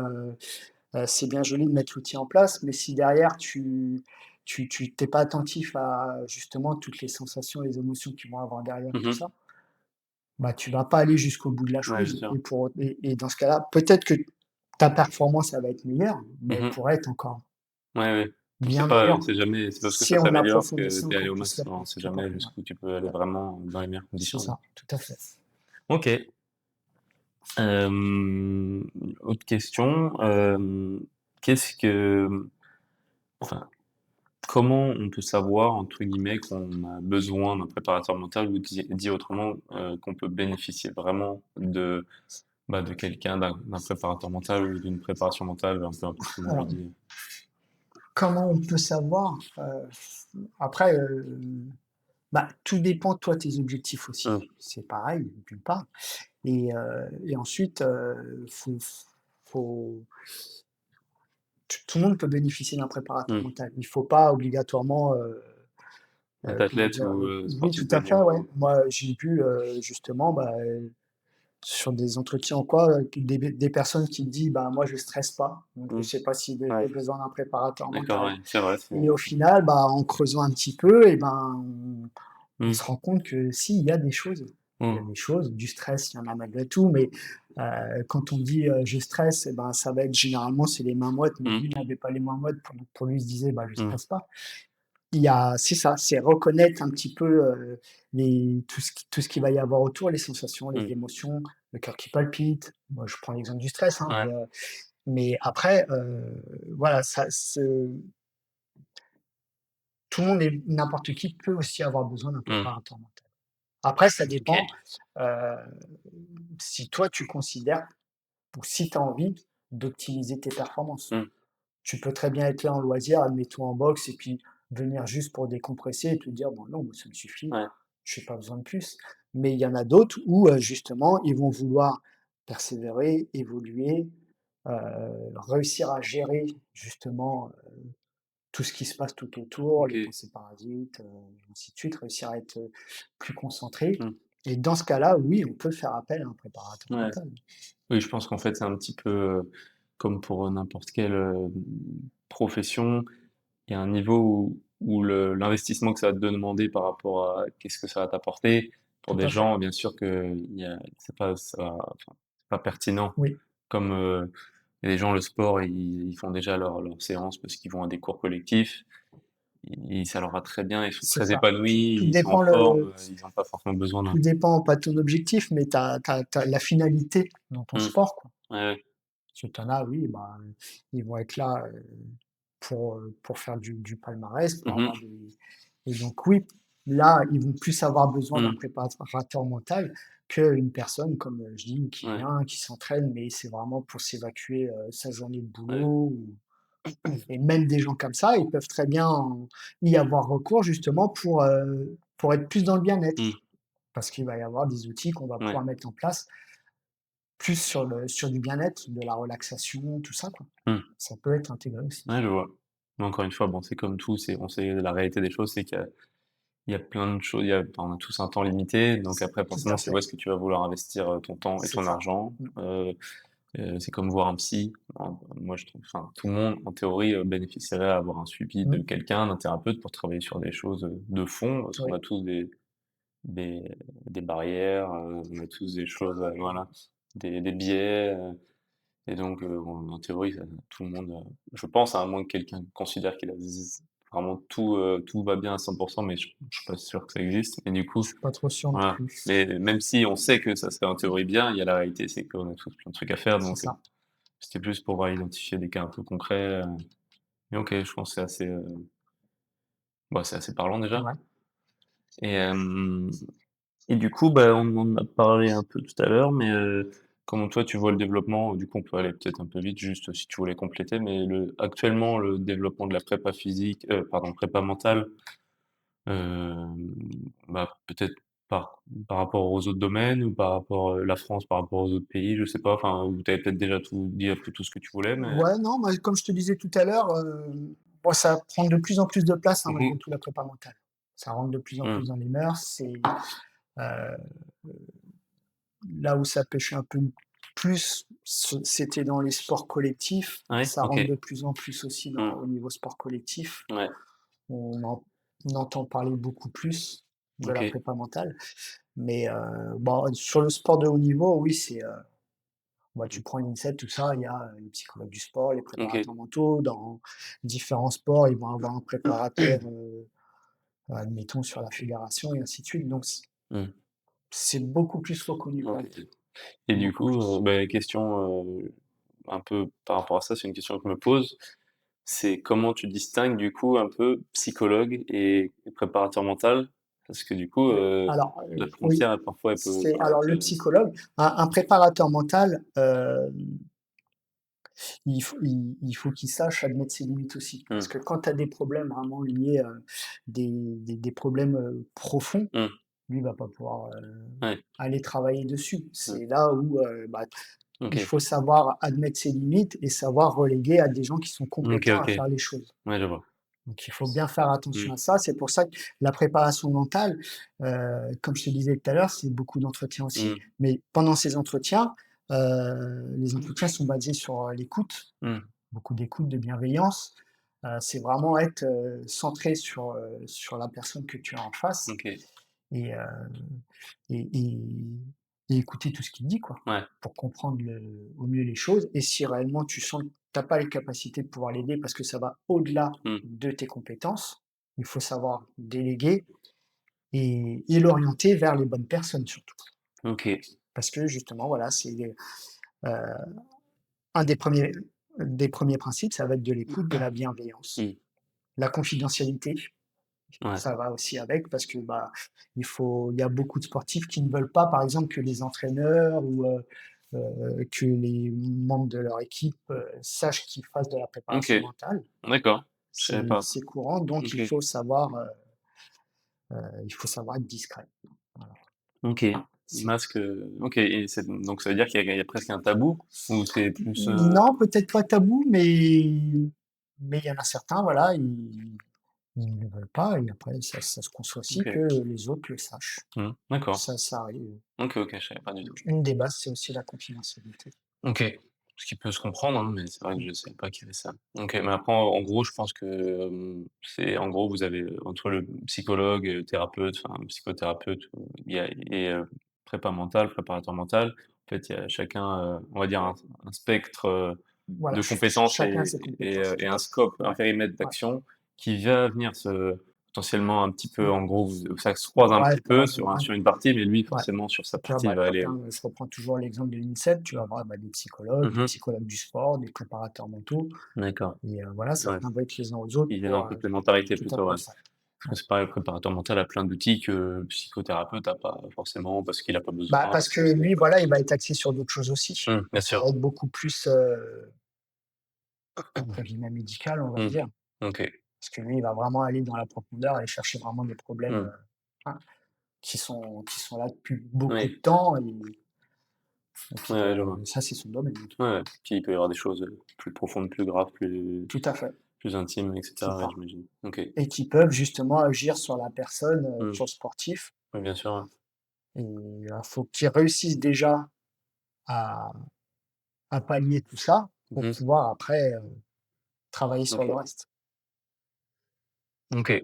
c'est bien joli de mettre l'outil en place, mais si derrière tu t'es pas attentif à justement toutes les sensations, les émotions qu'ils vont avoir derrière mmh tout mh. ça, bah, tu vas pas aller jusqu'au bout de la Ouais, bien chose sûr. et dans ce cas-là, peut-être que ta performance, elle va être meilleure, mais Mmh elle mh. pourrait être encore Ouais, ouais. bien meilleure C'est parce que ça si on s'améliore que approfondissait tu es allé encore au plus la max. On sait tout à jamais fait, ouais. jusqu'où tu peux aller vraiment dans les meilleures C'est conditions. ça, tout à fait. OK. Autre question, qu'est-ce que enfin, comment on peut savoir, entre guillemets, qu'on a besoin d'un préparateur mental ou dit autrement, qu'on peut bénéficier vraiment de quelqu'un, d'un préparateur mental ou d'une préparation mentale, un peu importe comment on le Alors, dit? comment on peut savoir? Après, bah, tout dépend, toi, tes objectifs Mmh, aussi. C'est pareil, d'une part et ensuite, faut tout le monde peut bénéficier d'un préparateur mmh. mental. Il faut pas obligatoirement, Être comment athlète dire? ou Oui, sportif tout de haut à fait, ouais. niveau. Moi, j'ai vu, justement, bah, sur des entretiens ou quoi, des personnes qui me disent: «Bah, moi, je stresse pas, donc je Mmh, sais pas si ouais, j'ai besoin d'un préparateur d'accord, mental» ouais, c'est vrai, c'est et au final, bah, en creusant un petit peu et ben, on mmh, se rend compte que si, il y a des choses. Il y a mmh, des choses, du stress, il y en a malgré tout, mais quand on dit, «Je stresse» et ben, ça va être généralement, c'est les mains moites, mais mmh, lui n'avait pas les mains moites pour lui, il se disait: «Bah, je mmh, stresse pas». Il y a c'est ça, c'est reconnaître un petit peu, les tout ce qu'il va y avoir autour, les sensations, les mmh, émotions, le cœur qui palpite. Moi, je prends l'exemple du stress, hein, ouais, mais après, voilà, ça se tout le monde et n'importe qui peut aussi avoir besoin d'un mmh, préparateur mental. Après, ça OK. dépend, heu, si toi tu considères ou si tu as envie d'optimiser tes performances. Mmh, Tu peux très bien être là en loisir, admettons en boxe et puis venir juste pour décompresser et te dire: «Bon non, moi ça me suffit, ouais, j'ai pas besoin de plus». Mais il y en a d'autres où, justement, ils vont vouloir persévérer, évoluer, réussir à gérer justement, tout ce qui se passe tout autour, les OK. pensées parasites, ainsi de suite, réussir à être, plus concentré Mmh. et dans ce cas-là, oui, on peut faire appel à un préparateur Ouais. mental. Oui, je pense qu'en fait, c'est un petit peu, comme pour, n'importe quelle, profession. Il y a un niveau où l'investissement que ça va te demander par rapport à qu'est-ce que ça va t'apporter, pour Tout des à fait. gens, bien sûr que il y a c'est pas ça enfin, c'est pas pertinent. Oui, Comme, il y a des gens, le sport, ils font déjà leur séance parce qu'ils vont à des cours collectifs. Ça leur va très bien, ils sont c'est très ça. Tout épanouis, ils sont en dépend forme, le ils ont pas forcément besoin d'un tout dépend pas de ton objectif, mais tu la finalité dans ton mmh, sport, quoi. ouais, ouais. Parce que tu as, oui, bah, ils vont être là, pour faire du palmarès, pour Mmh avoir mh. des et donc oui, là, ils vont plus avoir besoin d'un Mmh. préparateur mental qu'une personne, comme, je dis, qui Ouais, vient, qui s'entraîne, mais c'est vraiment pour s'évacuer, sa journée de ouais. boulot ou et même des gens comme ça, ils peuvent très bien y avoir recours justement pour être plus dans le Mmh. bien-être. Parce qu'il va y avoir des outils qu'on va Ouais. pouvoir mettre en place plus sur du bien-être, de la relaxation, tout ça, quoi. Mmh. Ça peut être intégré aussi. Ouais, je vois. Mais encore une fois, bon, c'est comme tout, on sait la réalité des choses, c'est qu'il y a plein de choses, enfin, on a tous un temps limité, donc après Tout forcément, à c'est où fait, est-ce que tu vas vouloir investir, ton temps et c'est ton ça. argent. Mmh. C'est comme voir un psy. Moi, je trouve, enfin, tout le monde, en théorie, bénéficierait à avoir un suivi de Mmh. quelqu'un, d'un thérapeute pour travailler sur des choses, de fond, parce qu'on Oui, a tous des des barrières, on a tous des choses, voilà, des biais, et donc, en théorie, tout le monde, je pense, à moins que quelqu'un considère qu'il a vraiment tout va bien à 100%, mais je suis pas sûr que ça existe. Mais du je coup, suis pas trop sûr non voilà. plus. Mais même si on sait que ça serait en théorie bien, il y a la réalité, c'est qu'on a tous plein de trucs à faire, C'est donc, ça. c'était plus pour pouvoir identifier des cas un peu concrets, mais OK, je pense que c'est assez, bah, c'est assez parlant déjà. Ouais. Et hem et du coup, bah, on en a parlé un peu tout à l'heure, mais comment toi tu vois le développement? Du coup, on peut aller peut-être un peu vite, juste si tu voulais compléter, mais actuellement, le développement de la prépa physique, pardon, prépa mentale, hem, bah, peut-être par rapport aux autres domaines ou par rapport, la France par rapport aux autres pays, je sais pas, enfin, ou tu avais peut-être déjà tout dit un peu tout ce que tu voulais, mais Ouais, non, moi, comme je te disais tout à l'heure, bon, ça prend de plus en plus de place, hein, mmh malgré mh. tout, la prépa mentale. Ça rentre de plus en plus Mmh. dans les mœurs. C'est, heu, là où ça pêchait un peu plus, c'était dans les sports collectifs. Ouais, Ça OK. rentre de plus en plus aussi Mmh. au niveau sport collectif. Ouais, On en on entend parler beaucoup plus de la OK. prépa mentale. Mais, bon, sur le sport de haut niveau, oui, c'est, bah, Mmh. tu prends l'INSEP, tout ça, il y a, les psychologues du sport, les OK. préparateurs mentaux. Dans différents sports, ils vont avoir un préparateur, admettons sur la fédération et ainsi de suite. Donc Mmh. c'est beaucoup plus reconnu quand OK. même, Et du beaucoup coup, plus. bah, question, un peu par rapport à ça, c'est une question que je me pose. C'est comment tu distingues du coup un peu psychologue et préparateur mental? Parce que du coup, Alors, la oui, frontière parfois elle peut c'est alors paraître, le psychologue, un préparateur mental, il faut qu'il sache admettre ses limites aussi. Parce mmh, que quand tu as des problèmes vraiment liés, des problèmes, profonds, mmh, lui va pas pouvoir, ouais, aller travailler dessus. mmh, C'est là où, bah, il OK, faut savoir admettre ses limites et savoir reléguer à des gens qui sont OK, compétents à OK. faire les choses. Ouais, je vois. Donc il faut bien faire attention Mmh, à ça. C'est pour ça que la préparation mentale, comme je te disais tout à l'heure, c'est beaucoup d'entretiens aussi. mmh, Mais pendant ces entretiens, les entretiens sont basés sur, l'écoute, mmh, beaucoup d'écoute, de bienveillance. C'est vraiment être, centré sur la personne que tu as en face OK, et et et et écouter tout ce qu'il dit, quoi, ouais, pour comprendre au mieux les choses. Et si réellement tu sens que tu as pas les capacités de pouvoir l'aider parce que ça va au-delà mmh, de tes compétences, il faut savoir déléguer et l'orienter vers les bonnes personnes surtout. OK, Parce que justement, voilà, c'est, un des premiers principes, ça va être de l'écoute, de la bienveillance. mmh, La confidentialité, ouais, ça va aussi avec parce que, bah, il y a beaucoup de sportifs qui ne veulent pas, par exemple, que les entraîneurs ou, que les membres de leur équipe, sachent qu'ils fassent de la OK, préparation mentale. d'accord, je savais pas. C'est courant, donc OK, il faut savoir être discret. Voilà. OK. C'est Masque, OK, et donc ça veut dire qu'il y a presque un tabou? Ou c'est plus, non, peut-être pas tabou, mais mais il y en a certains, voilà, ils ne veulent pas et après ça se conçoit aussi OK. que les autres le sachent. D'accord. Ça arrive. OK, OK, je savais pas du tout. Donc une des bases, c'est aussi la confidentialité. OK. Ce qui peut se comprendre, hein, mais c'est vrai que Mmh. je savais pas qu'il y avait ça. OK, mais après, en gros, je pense que, c'est en gros, vous avez, entre le psychologue, thérapeute, enfin, psychothérapeute, prépa mentale, préparateur mental, en fait, il y a chacun, on va dire un spectre, Voilà, de compétences chacun a ses compétences, et tout un à fait. scope, un Ouais, périmètre ouais, d'action qui va venir se potentiellement un petit peu mmh. en gros, ça se croise un Ouais, petit peu sur une partie, mais lui, ouais. forcément, sur sa Tu vois, partie, il va aller, je reprends toujours l'exemple de l'INSEP, tu vas avoir, des mmh. psychologues du sport, des préparateurs mentaux D'accord. et voilà, ça Ouais. s'imbrique les uns aux autres Ils viennent en pour, complémentarité tout à plutôt, fait ouais. ça. Parce Ouais. que c'est pareil, le préparateur mental a plein d'outils que le psychothérapeute a pas forcément, parce qu'il a pas besoin, Bah, parce parce que que c'est lui, voilà, il va être axé sur d'autres choses aussi. bien Ça va sûr. être beaucoup plus, entre guillemets «médical», on va Mmh. dire. OK. Parce que lui, il va vraiment aller dans la profondeur, aller chercher vraiment des problèmes, Mmh. hein, qui sont là depuis beaucoup de Oui. temps et Ouais, puis, ouais, je vois. ça, c'est son domaine, en tout Ouais, cas. ouais. Puis il peut y avoir des choses, plus profondes, plus graves, Tout à fait, plus intimes et c'est cetera, ouais, ça. j'imagine. OK. Et qui peuvent justement agir sur la personne, Mmh. sur le sportif. Oui, bien sûr, ouais. Et faut qu'il réussisse déjà à pallier tout ça pour Mmh. pouvoir après, travailler sur le OK. reste. OK.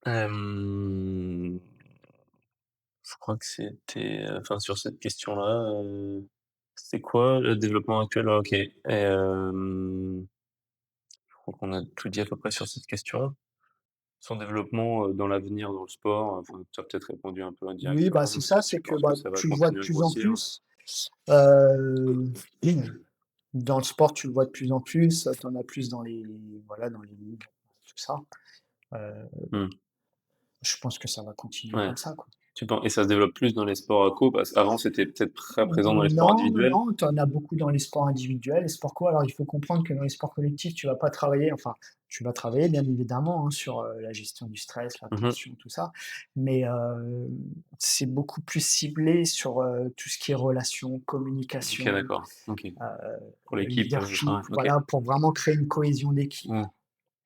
Hem, je crois que c'était, enfin, sur cette question-là, c'était quoi le développement actuel? OK. Et je crois qu'on a tout dit à peu près sur cette question. Son développement, dans l'avenir dans le sport, enfin, tu as peut-être répondu un peu Oui, bah, indirectement. c'est Est-ce que ça, tu c'est que, penses que bah, ça va tu le vois de continuer à plus en grossir? plus, heu, dans le sport, tu le vois de plus en plus, tu en as plus dans les voilà, dans les ligues, tout ça. Heu, Mmh, je pense que ça va continuer ouais. comme ça, quoi. Tu pen Et ça se développe plus dans les sports à co, parce qu'avant c'était peut-être très présent dans les sports Non, individuels? non, tu en as beaucoup dans les sports individuels. Les sports co, alors il faut comprendre que dans les sports collectifs, tu vas pas travailler enfin, tu vas travailler bien évidemment, hein, sur, la gestion du stress, la Mmh mh. tension, tout ça, mais c'est beaucoup plus ciblé sur, tout ce qui est relations, OK, communication, d'accord. OK. heu Pour l'équipe, leadership, ouais, OK. voilà, pour vraiment créer une cohésion d'équipe. Mmh,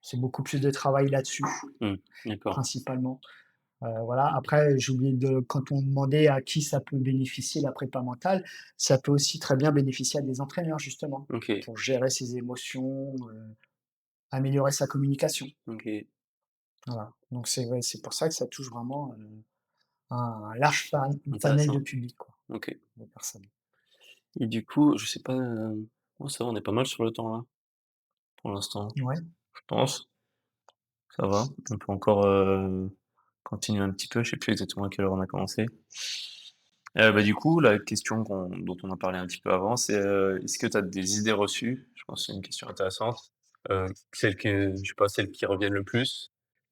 C'est beaucoup plus de travail là-dessus, mmh, d'accord. principalement. Voilà. Après, j'ai oublié de quand on demandait à qui ça peut bénéficier la prépa mentale, ça peut aussi très bien bénéficier à des entraîneurs justement, OK, pour gérer ses émotions, améliorer sa communication. OK, Voilà. Donc c'est ouais, c'est pour ça que ça touche vraiment, un large panel de intéressant. public quoi, OK. de personnes. Et du coup, je sais pas, ouais, ça va, on est pas mal sur le temps là, pour l'instant, Ouais. je pense. Ça va. On peut encore, continuer un petit peu, je sais plus exactement à quelle heure on a commencé. Bah, du coup, la question dont on a parlé un petit peu avant, c'est, est-ce que tu as des idées reçues? Je pense que c'est une question intéressante. Celles que je sais pas, celles qui reviennent le plus?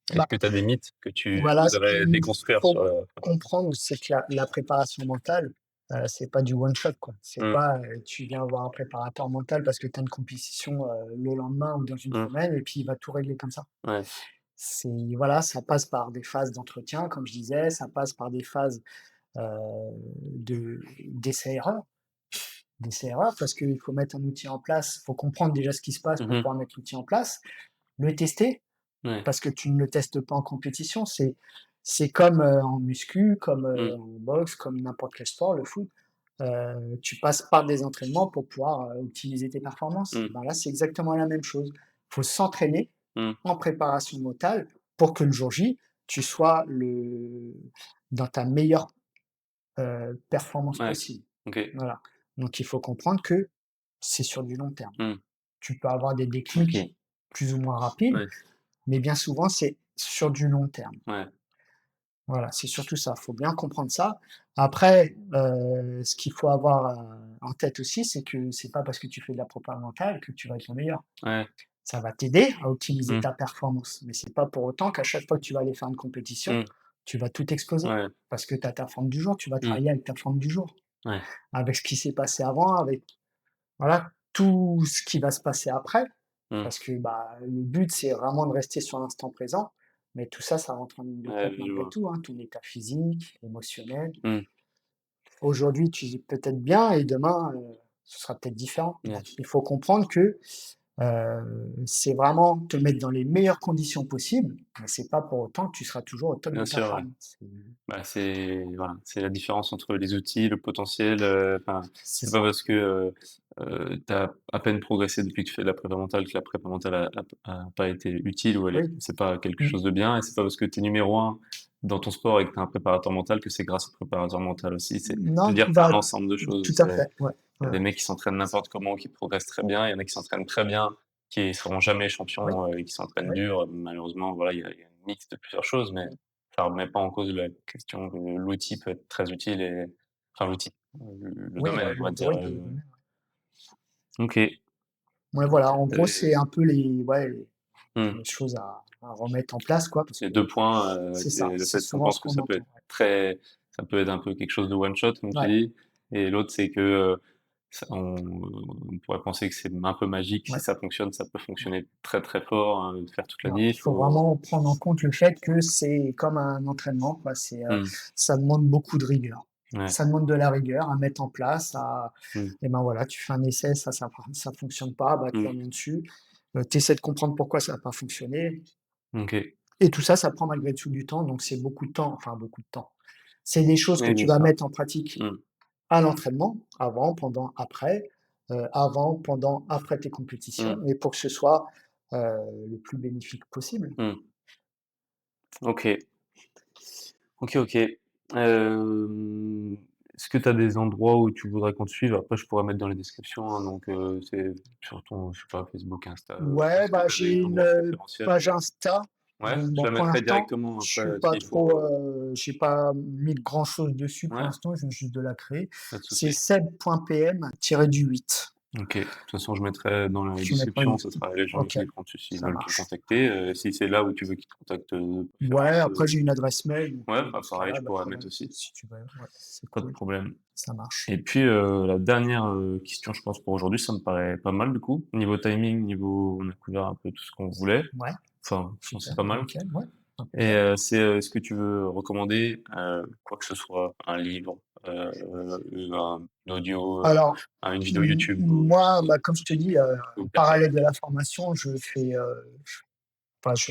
Est-ce Bah, que tu as des mythes que tu voilà, ce voudrais qu'il déconstruire faut sur la comprendre, c'est que la préparation mentale, c'est pas du one shot, quoi. C'est mmh, pas, tu viens voir un préparateur mental parce que tu as une compétition, le lendemain ou dans une mmh, semaine et puis il va tout régler comme ça. ouais, C'est voilà, ça passe par des phases d'entretien, comme je disais, ça passe par des phases, heu, d'essais-erreurs. D'essais-erreurs parce qu'il faut mettre un outil en place, il faut comprendre déjà ce qui se passe mmh pour mh, pouvoir mettre l'outil en place, le tester, ouais, parce que tu ne le testes pas en compétition. C'est comme, en muscu, comme, mmh, en boxe, comme n'importe quel sport, le foot. Tu passes par des entraînements pour pouvoir, optimiser tes performances. mmh, Ben, là, c'est exactement la même chose. Il faut s'entraîner mmh, en préparation mentale pour que le jour J, tu sois dans ta meilleure, performance ouais, possible. OK, Voilà. Donc il faut comprendre que c'est sur du long terme. mmh, Tu peux avoir des OK, déclics plus ou moins rapides, ouais, mais bien souvent, c'est sur du long terme. ouais, Voilà, c'est surtout ça. Il faut bien comprendre ça. Après, ce qu'il faut avoir, en tête aussi, c'est que c'est pas parce que tu fais de la prépa mentale que tu vas être le meilleur. ouais, Ça va t'aider à optimiser mmh, ta performance, mais c'est pas pour autant qu'à chaque fois que tu vas aller faire une compétition, mmh, tu vas tout exploser. ouais, Parce que tu as ta forme du jour, tu vas mmh, travailler avec ta forme du jour, ouais, avec ce qui s'est passé avant, avec voilà, tout ce qui va se passer après. mmh, Parce que, bah, le but, c'est vraiment de rester sur l'instant présent, mais tout ça, ça rentre en ligne de ouais, compte je malgré vois. tout, hein, ton état physique, émotionnel. Mmh, Aujourd'hui, tu es peut-être bien et demain, ce sera peut-être différent. ouais, Donc il faut comprendre que, C'est vraiment te mettre dans les meilleures conditions possibles, mais c'est pas pour autant que tu seras toujours au top bien de ta sûr, ouais. forme. Bah, c'est voilà, c'est la différence entre les outils, le potentiel, enfin, C'est c'est pas ça. parce que, tu as à peine progressé depuis que tu fais de la prépa mentale que la prépa mentale a pas été utile ou elle est Oui. c'est pas quelque Mmh. chose de bien et c'est pas parce que tu es numéro un dans ton sport et que tu as un préparateur mental que c'est grâce au préparateur mental aussi. C'est je veux Non, dire, tu c'est un vas ensemble de choses. tout à fait, ouais, Il y ouais, a des ouais. mecs qui s'entraînent n'importe comment, qui progressent très bien, il y en a qui s'entraînent très bien, qui seront jamais Oui, champions, et qui s'entraînent oui, dur. Malheureusement, voilà, il y a un mix de plusieurs choses, mais ça remet pas en cause la question que l'outil peut être très utile et enfin l'outil, le oui, domaine, on va dire, oui, le domaine. OK. Ouais, voilà, en gros, c'est Et un peu les ouais, les mmh, choses à remettre en place, quoi, parce les que 2 points, c'est c'est ça, le c'est fait qu'on souvent ce pense que qu'on ça peut entend, être très ça peut être un peu quelque chose de one shot comme tu ouais. dis et l'autre c'est que, ça on pourrait penser que c'est un peu magique. Ouais, Si ouais, ça fonctionne, ça peut ouais. fonctionner très, très fort, de faire toute la Non, il diff faut vraiment prendre en compte le fait que c'est comme un entraînement, quoi. mmh, Ça demande beaucoup de rigueur. ouais, Ça demande de la rigueur à mettre en place, mmh, et ben voilà, tu fais un essai, ça fonctionne pas, bah, tu mmh, reviens dessus, tu essaies de comprendre pourquoi ça a pas fonctionné OK. et tout ça, ça prend malgré tout du temps, donc c'est beaucoup de temps, enfin beaucoup de temps. C'est des choses que Oui, tu bien vas sûr. mettre en pratique Mmh, à l'entraînement, avant, pendant, après tes compétitions, mmh, mais pour que ce soit, le plus bénéfique possible. mmh, OK. OK, OK. Est-ce que tu as des endroits où tu voudrais qu'on te suive? Après, je pourrais mettre dans les descriptions, hein, donc c'est sur ton, je sais pas, Facebook, Insta, Ouais, est-ce que bah, tu as j'ai des une, endroits préférentiels? page Insta. Ouais, je Bon, la pour mettrai l'instant, directement je suis après pas s'il faut, trop, j'ai pas mis grand chose dessus pour ouais, l'instant, je viens juste de la créer. pas de C'est souci. seb.pm-8. OK. De toute façon, je mettrai dans la Je mettrai description, une ça sera les gens OK, qui quand s'ils ça veulent te marche. contacter, si c'est là où tu veux qu'ils te contactent, de Ouais, préférence, après j'ai une adresse mail, donc ouais, bah, dans ce pareil, cas-là, je bah, pourrais mettre aussi, si tu veux, ouais, c'est pas de cool, problème. ça marche. Et puis, la dernière, question, je pense, pour aujourd'hui, ça me paraît pas mal, du coup. Niveau timing, niveau on a couvert un peu tout ce qu'on voulait. Ouais, Enfin, je pense que super, c'est pas mal. nickel, ouais, Et impeccable. est-ce que tu veux recommander, quoi que ce soit? Un livre, un audio, Alors, une vidéo YouTube ou moi, bah, comme je te dis, ou en une personne? parallèle de la formation, je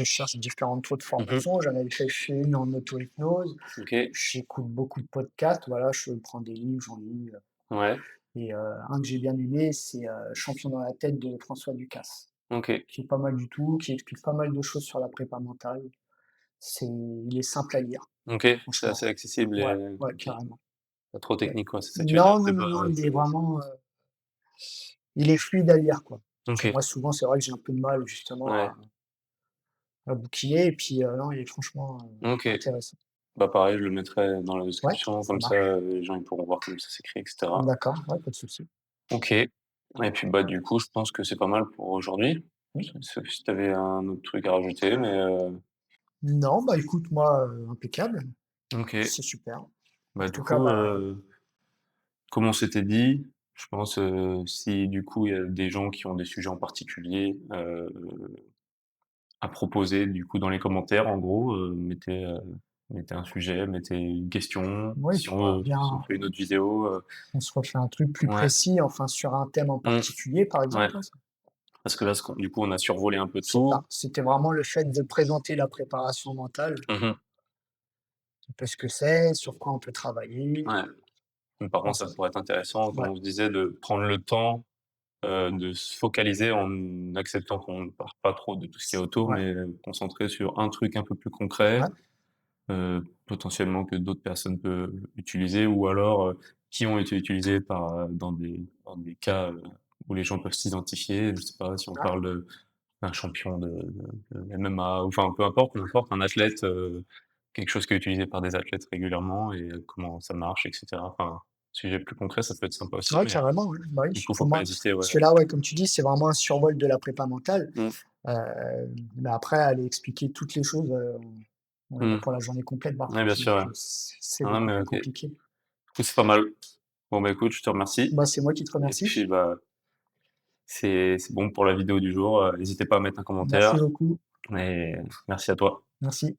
cherche différents taux de Mmh. formation. J'en avais fait une en auto-hypnose. OK. J'écoute beaucoup de podcasts. Voilà, je prends des livres, j'en lis. Ouais. Et un que j'ai bien aimé, c'est Champion dans la tête de François Ducasse, OK. qui est pas mal du tout, qui explique pas mal de choses sur la prépa mentale. Il est simple à lire, OK. C'est franchement. assez accessible Ouais, et ouais, OK. carrément. Pas trop Ouais. technique, quoi, c'est ça que tu veux dire? Non, non, C'est non, pas non, il est c'est vraiment, il est fluide à lire, quoi. Parce que OK. moi, souvent, c'est vrai que j'ai un peu de mal justement Ouais. à bouquiner. Et puis, non, il est franchement OK. intéressant. Bah, pareil, je le mettrai dans la Ouais, description, ça comme ça, marche. les gens, ils pourront voir comment ça s'écrit et cetera. D'accord, ouais, pas de souci. OK et puis, bah, du coup, je pense que c'est pas mal pour aujourd'hui. Oui. Sauf si tu avais un autre truc à rajouter, mais Non, bah écoute, moi, impeccable. OK. C'est super. En Bah, du tout cas, coup, bah, comme on s'était dit, je pense, si du coup, il y a des gens qui ont des sujets en particulier, à proposer, du coup, dans les commentaires, en gros, mettez un sujet, mettez une question. oui, tu vois Si on bien, fait une autre vidéo, on se refait un truc plus ouais. précis, enfin, sur un thème en Mmh. particulier, par Ouais. exemple, hein. Parce que là, du coup, on a survolé un peu C'est ça. tout. C'était vraiment le fait de présenter la préparation mentale, Mmh mh. un peu ce que c'est, sur quoi on peut travailler. Ouais. Mais par Enfin, contre, ça pourrait être intéressant, comme ouais, on se disait, de prendre le temps, de se focaliser en acceptant qu'on ne parle pas trop de tout ce qu'il y a autour, ouais, mais concentrer sur un truc un peu plus concret, ouais, potentiellement que d'autres personnes peuvent utiliser ou alors, qui ont été utilisés dans des cas, où les gens peuvent s'identifier. Je sais pas si on ouais. parle d'un champion de MMA ou enfin peu importe, un athlète, quelque chose qui est utilisé par des athlètes régulièrement et comment ça marche et cetera. Enfin, sujet plus concret, ça peut être sympa aussi, Ouais, mais carrément, ouais. Bah du oui. coup, Pour faut pas moi, hésiter, ouais. parce que là, ouais, comme tu dis, c'est vraiment un survol de la prépa mentale. Mmh. Mais après, aller expliquer toutes les choses, on en a Mmh. pour la journée complète, par Ouais, contre, bien sûr, donc ouais. c'est Non, non, beaucoup mais plus OK. Du compliqué. coup, c'est pas mal. Bon, bah, écoute, je te remercie Bah, c'est moi qui te et remercie. puis, bah, c'est bon pour la vidéo du jour, n'hésitez pas à mettre un Merci commentaire beaucoup. et merci à toi. Merci.